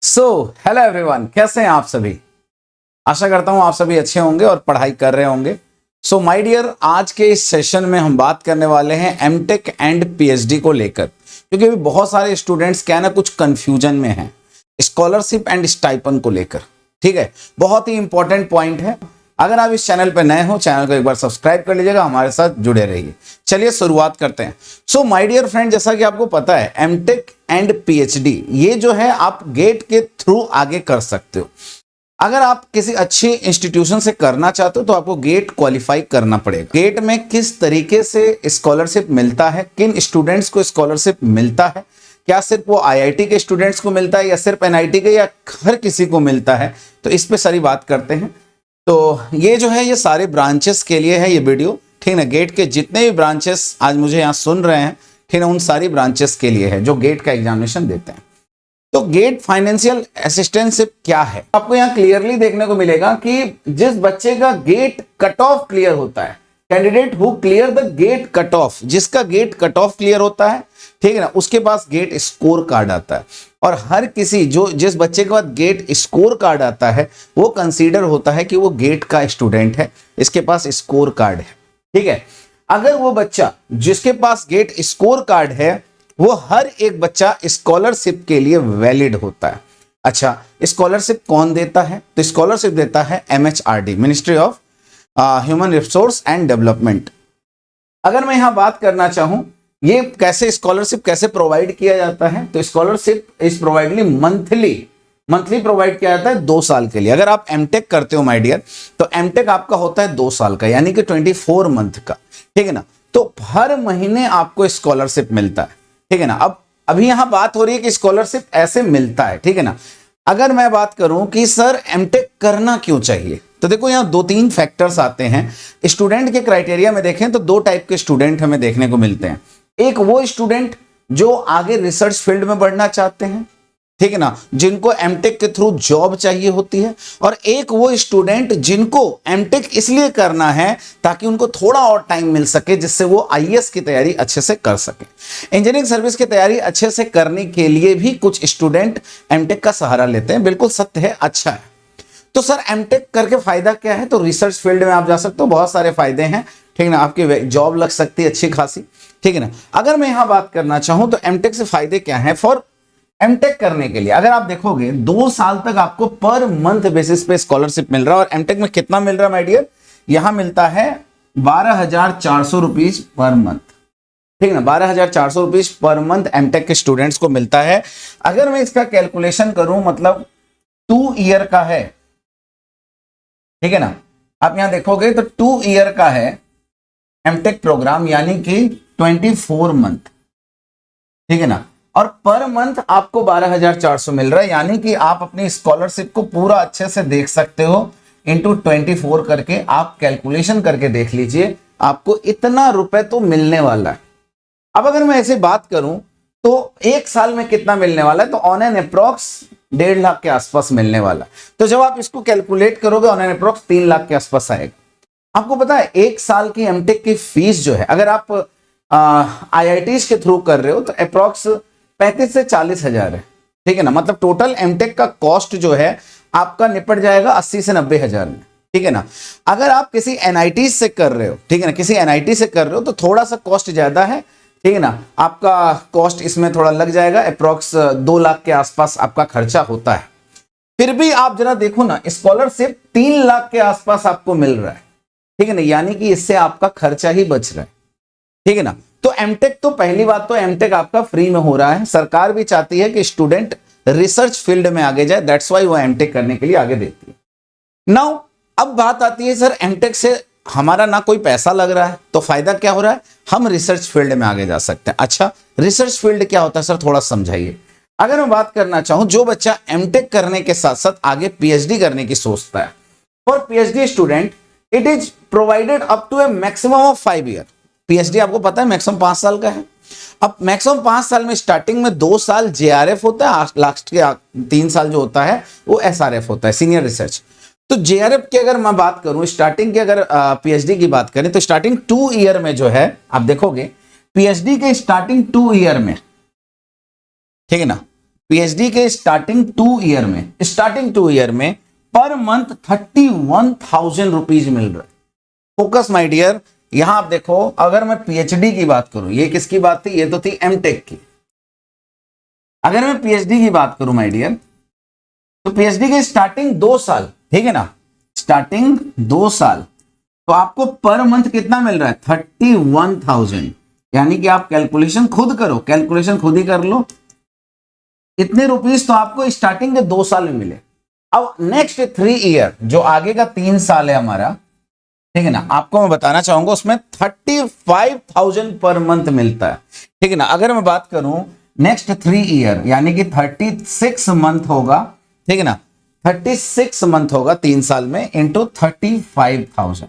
So hello everyone, कैसे हैं आप सभी। आशा करता हूं आप सभी अच्छे होंगे और पढ़ाई कर रहे होंगे। सो माय डियर, आज के इस सेशन में हम बात करने वाले हैं एमटेक एंड पीएचडी को लेकर, क्योंकि अभी बहुत सारे स्टूडेंट्स क्या है ना, कुछ कंफ्यूजन में हैं स्कॉलरशिप एंड स्टाइपेंड को लेकर। ठीक है, बहुत ही इंपॉर्टेंट पॉइंट है। अगर आप इस चैनल पर नए हो, चैनल को एक बार सब्सक्राइब कर लीजिएगा, हमारे साथ जुड़े रहिए। चलिए शुरुआत करते हैं। सो माय डियर फ्रेंड, जैसा कि आपको पता है एमटेक एंड पीएचडी ये जो है आप गेट के थ्रू आगे कर सकते हो। अगर आप किसी अच्छी इंस्टीट्यूशन से करना चाहते हो तो आपको गेट क्वालिफाई करना पड़ेगा। गेट में किस तरीके से स्कॉलरशिप मिलता है, किन स्टूडेंट्स को स्कॉलरशिप मिलता है, क्या सिर्फ वो आईआईटी के स्टूडेंट्स को मिलता है या सिर्फ एनआईटी के, या हर किसी को मिलता है, तो इस पे सारी बात करते हैं। तो ये जो है ये सारे ब्रांचेस के लिए है ये वीडियो। ठीक है, गेट के जितने भी ब्रांचेस आज मुझे यहाँ सुन रहे हैं, ठीक है, उन सारी ब्रांचेस के लिए है जो गेट का एग्जामिनेशन देते हैं। तो गेट फाइनेंशियल असिस्टेंटशिप क्या है, आपको यहाँ क्लियरली देखने को मिलेगा कि जिस बच्चे का गेट कट ऑफ क्लियर होता है, candidate who clear the GATE cut off, जिसका गेट कट ऑफ क्लियर होता है, ठीक है ना, उसके पास गेट स्कोर कार्ड आता है। और हर किसी जिस बच्चे के पास गेट स्कोर कार्ड आता है वो कंसीडर होता है कि वो गेट का स्टूडेंट है, इसके पास स्कोर कार्ड है। ठीक है, अगर वो बच्चा जिसके पास गेट स्कोर कार्ड है वो हर एक बच्चा स्कॉलरशिप के लिए वैलिड होता है। अच्छा, स्कॉलरशिप कौन देता है? तो स्कॉलरशिप देता है MHRD, ministry of human resource and development. अगर मैं यहां बात करना चाहूं ये कैसे स्कॉलरशिप कैसे प्रोवाइड किया जाता है, तो स्कॉलरशिप इज प्रोवाइडली मंथली प्रोवाइड किया जाता है 2 साल के लिए। अगर आप एमटेक करते हो माय डियर, तो एमटेक आपका होता है 2 साल का, यानी कि 24 मंथ का। ठीक है ना, तो हर महीने आपको स्कॉलरशिप मिलता है। ठीक है ना, अब अभी यहां बात हो रही है कि स्कॉलरशिप ऐसे मिलता है। ठीक है ना, अगर मैं बात करूं कि सर एमटेक करना क्यों चाहिए, तो देखो यहां 2-3 फैक्टर्स आते हैं। स्टूडेंट के क्राइटेरिया में देखें तो 2 टाइप के स्टूडेंट हमें देखने को मिलते हैं। एक वो स्टूडेंट जो आगे रिसर्च फील्ड में बढ़ना चाहते हैं, ठीक है ना, जिनको एमटेक के थ्रू जॉब चाहिए होती है, और एक वो स्टूडेंट जिनको एमटेक इसलिए करना है ताकि उनको थोड़ा और टाइम मिल सके जिससे वो आईएएस की तैयारी अच्छे से कर सके। इंजीनियरिंग सर्विस की तैयारी अच्छे से करने के लिए भी कुछ स्टूडेंट एमटेक का सहारा लेते हैं। बिल्कुल सत्य है, अच्छा है। तो सर एमटेक करके फायदा क्या है? तो रिसर्च फील्ड में आप जा सकते हो, बहुत सारे फायदे हैं। ठीक है ना, आपकी जॉब लग सकती है अच्छी खासी। ठीक है ना, अगर मैं यहां बात करना चाहूं तो एमटेक से फायदे क्या हैं? फॉर एमटेक करने के लिए अगर आप देखोगे 2 साल तक आपको पर मंथ बेसिस पे स्कॉलरशिप मिल रहा है। और एमटेक में कितना मिल रहा है माय डियर? यहां मिलता है 12,400 रुपीज पर मंथ। ठीक है ना, 12,400 रुपीज पर मंथ एमटेक के स्टूडेंट्स को मिलता है। अगर मैं इसका कैलकुलेशन करूं, मतलब 2 ईयर का है। ठीक है ना, आप यहां देखोगे तो 2 ईयर का है एमटेक प्रोग्राम, यानी कि 24 मंथ। ठीक है ना, और पर मंथ आपको 12,400 मिल रहा है, यानी कि आप अपनी स्कॉलरशिप को पूरा अच्छे से देख सकते हो। इंटू 24 करके आप कैलकुलेशन करके देख लीजिए, आपको इतना रुपए तो मिलने वाला है। अब अगर मैं ऐसे बात करूं तो 1 साल में कितना मिलने वाला है, तो ऑन एन अप्रॉक्स 1.5 लाख के आसपास मिलने वाला। तो जब आप इसको कैलकुलेट करोगे ऑन एन अप्रॉक्स 3 लाख के आसपास आएगा। आपको पता है 1 साल की एमटेक की फीस जो है, अगर आप आईआईटीज के थ्रू कर रहे हो तो अप्रॉक्स 35 से 40 हजार है। ठीक है ना, मतलब टोटल एमटेक का कॉस्ट जो है आपका निपट जाएगा 80 से 90 हजार में। ठीक है ना, अगर आप किसी एनआईटी से कर रहे हो, ठीक है ना, किसी एनआईटी से कर रहे हो तो थोड़ा सा कॉस्ट ज्यादा है। ठीक है ना, आपका कॉस्ट इसमें थोड़ा लग जाएगा, अप्रॉक्स 2 लाख के आसपास आपका खर्चा होता है। फिर भी आप जरा देखो ना, स्कॉलरशिप 3 लाख के आसपास आपको मिल रहा है। ठीक है ना, यानी कि इससे आपका खर्चा ही बच रहा है। ठीक है ना, तो एमटेक तो पहली बात तो एमटेक आपका फ्री में हो रहा है। सरकार भी चाहती है कि स्टूडेंट रिसर्च फील्ड में आगे जाए, दैट्स वाई वो एमटेक करने के लिए आगे देती है। नाउ अब बात आती है सर एमटेक से हमारा ना कोई पैसा लग रहा है, तो फायदा क्या हो रहा है? हम रिसर्च फील्ड में आगे जा सकते हैं। अच्छा, रिसर्च फील्ड क्या होता है सर, थोड़ा समझाइए। अगर मैं बात करना चाहूं, जो बच्चा एमटेक करने के साथ साथ आगे पीएचडी करने की सोचता है, for PhD student it is provided up to a maximum of 5 year. PhD आपको पता है मैक्सिमम 5 साल का है। अब मैक्सिमम 5 साल में स्टार्टिंग में 2 साल जेआरएफ होता है, लास्ट के 3 साल जो होता है वो एसआरएफ होता है, सीनियर रिसर्च। तो जेआरएफ की अगर मैं बात करूं, स्टार्टिंग की अगर पीएचडी की बात करें तो स्टार्टिंग 2 ईयर में जो है आप देखोगे पीएचडी के स्टार्टिंग 2 ईयर में, ठीक है ना, पीएचडी के स्टार्टिंग 2 ईयर में पर मंथ 31,000 रुपीज मिल रहा है। फोकस माय डियर, यहां आप देखो, अगर मैं पीएचडी की बात करूं, ये किसकी बात थी, ये तो थी एमटेक की। अगर मैं पीएचडी की बात करूं माय डियर, तो पीएचडी के स्टार्टिंग 2 साल, ठीक है ना, स्टार्टिंग 2 साल, तो आपको पर मंथ कितना मिल रहा है, 31,000। यानी कि आप कैलकुलेशन खुद करो, कैलकुलेशन खुद ही कर लो, इतने रुपीस तो आपको स्टार्टिंग के 2 साल में मिले। अब नेक्स्ट 3 ईयर, जो आगे का 3 साल है हमारा, ठीक है ना, आपको मैं बताना चाहूंगा उसमें 35,000 पर मंथ मिलता है, ठीक है ना। अगर मैं बात करूं नेक्स्ट 3 ईयर, यानी कि 36 मंथ होगा, ठीक है ना, 36 मंथ होगा 3 साल में, इंटू 35,000।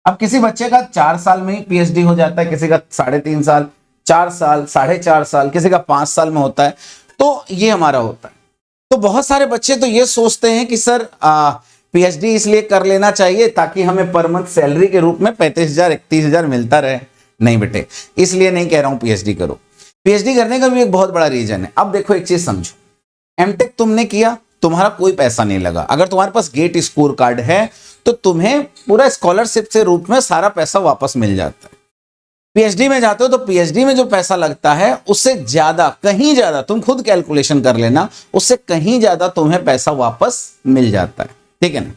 अब किसी बच्चे का 4 साल में ही पीएचडी हो जाता है, किसी का 3.5 साल, 4 साल, 4.5 साल, किसी का 5 साल में होता है, तो ये हमारा होता है। तो बहुत सारे बच्चे तो ये सोचते हैं कि सर पीएचडी इसलिए कर लेना चाहिए ताकि हमें पर मंथ सैलरी के रूप में 35,000 31,000 मिलता रहे। नहीं बेटे, इसलिए नहीं कह रहा हूं पीएचडी करो। पीएचडी करने का भी एक बहुत बड़ा रीजन है। अब देखो एक चीज समझो, एमटेक तुमने किया, तुम्हारा कोई पैसा नहीं लगा। अगर तुम्हारे पास गेट स्कोर कार्ड है तो तुम्हें पूरा स्कॉलरशिप से रूप में सारा पैसा वापस मिल जाता है। पीएचडी में जाते हो तो पीएचडी में जो पैसा लगता है उससे ज्यादा, कहीं ज्यादा, तुम खुद कैलकुलेशन कर लेना, उससे कहीं ज्यादा तुम्हें पैसा वापस मिल जाता है, ठीक है ना।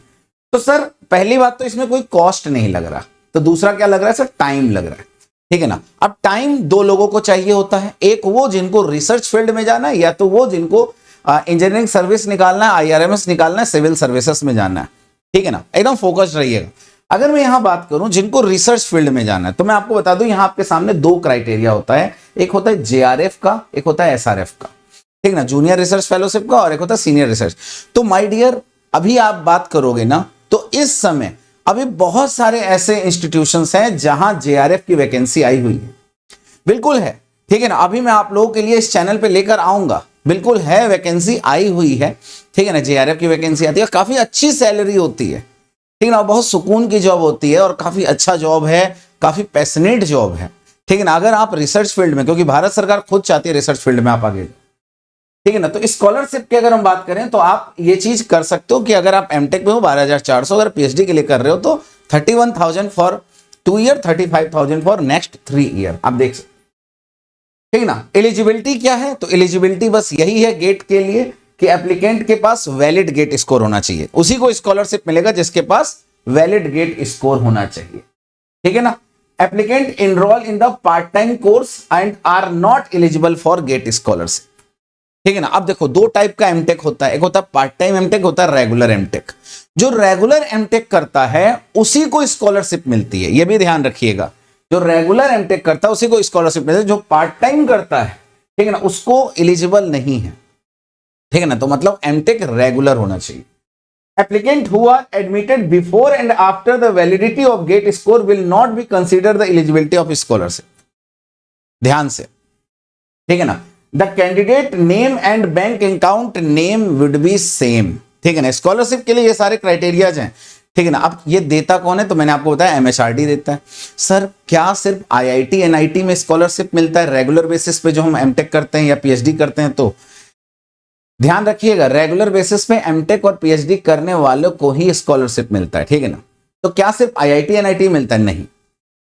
तो सर पहली बात तो इसमें कोई कॉस्ट नहीं लग रहा, तो दूसरा क्या लग रहा है सर, टाइम लग रहा है, ठीक है ना। अब टाइम 2 लोगों को चाहिए होता है, एक वो जिनको रिसर्च फील्ड में जाना है, या तो वो जिनको इंजीनियरिंग सर्विस निकालना है, आईआरएमएस निकालना है, सिविल सर्विसेज में जाना है, ठीक है ना। एकदम फोकस्ड रहिएगा। अगर मैं यहां बात करूं जिनको रिसर्च फील्ड में जाना है, तो मैं आपको बता दूं यहां आपके सामने 2 क्राइटेरिया होता है, एक होता है जेआरएफ का, एक होता है एसआरएफ का, ठीक ना, जूनियर रिसर्च फेलोशिप का, और एक होता है सीनियर रिसर्च। तो माय डियर, अभी आप बात करोगे ना, तो इस समय अभी बहुत सारे ऐसे इंस्टीट्यूशंस हैं जहां जेआरएफ की वैकेंसी आई हुई है, बिल्कुल है, ठीक है ना। अभी मैं आप लोगों के लिए इस चैनल पे लेकर आऊंगा, बिल्कुल है, वैकेंसी आई हुई है, ठीक है ना। जेआरएफ की वैकेंसी आती है, काफी अच्छी सैलरी होती है, ठीक है ना, बहुत सुकून की जॉब होती है, और काफी अच्छा जॉब है, काफी पैशनेट जॉब है, ठीक है ना। अगर आप रिसर्च फील्ड में, क्योंकि भारत सरकार खुद चाहती है रिसर्च फील्ड में आप आगे, ठीक है ना। तो स्कॉलरशिप की अगर हम बात करें तो आप ये चीज कर सकते हो कि अगर आप एमटेक में हो 12,400, अगर पीएचडी के लिए कर रहे हो तो 31,000 for 2 year, 35,000 for next 3 year, आप देख सकते, ठीक है ना। एलिजिबिलिटी क्या है, तो एलिजिबिलिटी बस यही है गेट के लिए कि एप्लीकेंट के पास वैलिड गेट स्कोर होना चाहिए, उसी को स्कॉलरशिप मिलेगा जिसके पास वैलिड गेट स्कोर होना चाहिए, ठीक है ना। Applicant enrol in the part time course and are not eligible for GATE scholarship, ठीक है ना। अब देखो 2 टाइप का एमटेक होता है, एक होता है पार्ट टाइम एमटेक, होता है रेगुलर एमटेक। जो रेगुलर एमटेक करता है उसी को स्कॉलरशिप मिलती है, यह भी ध्यान रखिएगा। जो रेगुलर एमटेक करता है उसी को स्कॉलरशिप मिलती है, जो पार्ट टाइम करता है, ठीक है ना, उसको एलिजिबल नहीं है, ठीक है ना। तो मतलब एमटेक रेगुलर होना चाहिए। Applicant who are admitted before and after the validity of GATE score will not be consider the eligibility of scholarship, ध्यान से, ठीक है ना। The candidate name and bank account name would be same, ठीक है ना। स्कॉलरशिप के लिए ये सारे क्राइटेरियाज हैं, ठीक है ना। अब ये देता कौन है, तो मैंने आपको बताया एमएचआरडी देता है। सर क्या सिर्फ आईआईटी एनआईटी में स्कॉलरशिप मिलता है रेगुलर बेसिस पे जो हम एमटेक करते हैं या पीएचडी करते हैं? तो ध्यान रखिएगा, रेगुलर बेसिस पे एमटेक और पीएचडी करने वालों को ही स्कॉलरशिप मिलता है, ठीक है ना। तो क्या सिर्फ आईआईटी एनआईटी मिलता है? नहीं,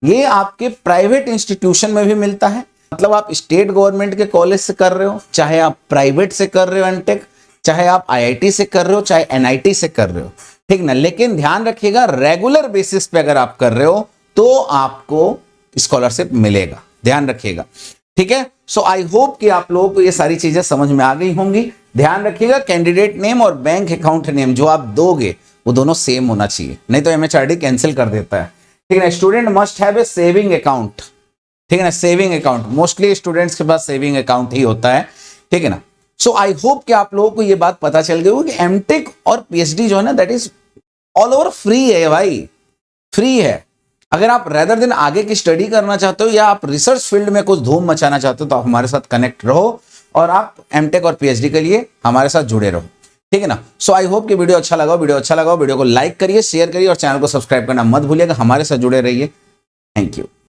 ये आपके प्राइवेट इंस्टीट्यूशन में भी मिलता है। मतलब आप स्टेट गवर्नमेंट के कॉलेज से कर रहे हो, चाहे आप प्राइवेट से कर रहे हो एमटेक, चाहे आप आईआईटी से कर रहे हो, चाहे एनआईटी से कर रहे हो, ठीक ना। लेकिन ध्यान रखिएगा रेगुलर बेसिस पे अगर आप कर रहे हो तो आपको स्कॉलरशिप मिलेगा, ध्यान रखिएगा, ठीक है। सो आई होप कि आप लोगों को ये सारी चीजें समझ में आ गई होंगी। ध्यान रखिएगा कैंडिडेट नेम और बैंक अकाउंट नेम जो आप दोगे वो दोनों सेम होना चाहिए, नहीं तो एमएचआरडी कैंसिल कर देता है, ठीक है ना। Student must have a saving account, ठीक है ना, सेविंग अकाउंट, मोस्टली स्टूडेंट्स के पास सेविंग अकाउंट ही होता है, ठीक है ना। सो आई होप कि आप लोगों को ये बात पता चल गई होगी कि एमटेक और पीएचडी जो है ना that is all over free है भाई, फ्री है। अगर आप रेदर देन आगे की स्टडी करना चाहते हो या आप रिसर्च फील्ड में कुछ धूम मचाना चाहते हो तो आप हमारे साथ कनेक्ट रहो और आप एमटेक और पीएचडी के लिए हमारे साथ जुड़े रहो, ठीक है ना। सो आई होप कि वीडियो अच्छा लगा, वीडियो को लाइक करिए, शेयर करिए और चैनल को सब्सक्राइब करना मत भूलिएगा। हमारे साथ जुड़े रहिए, थैंक यू।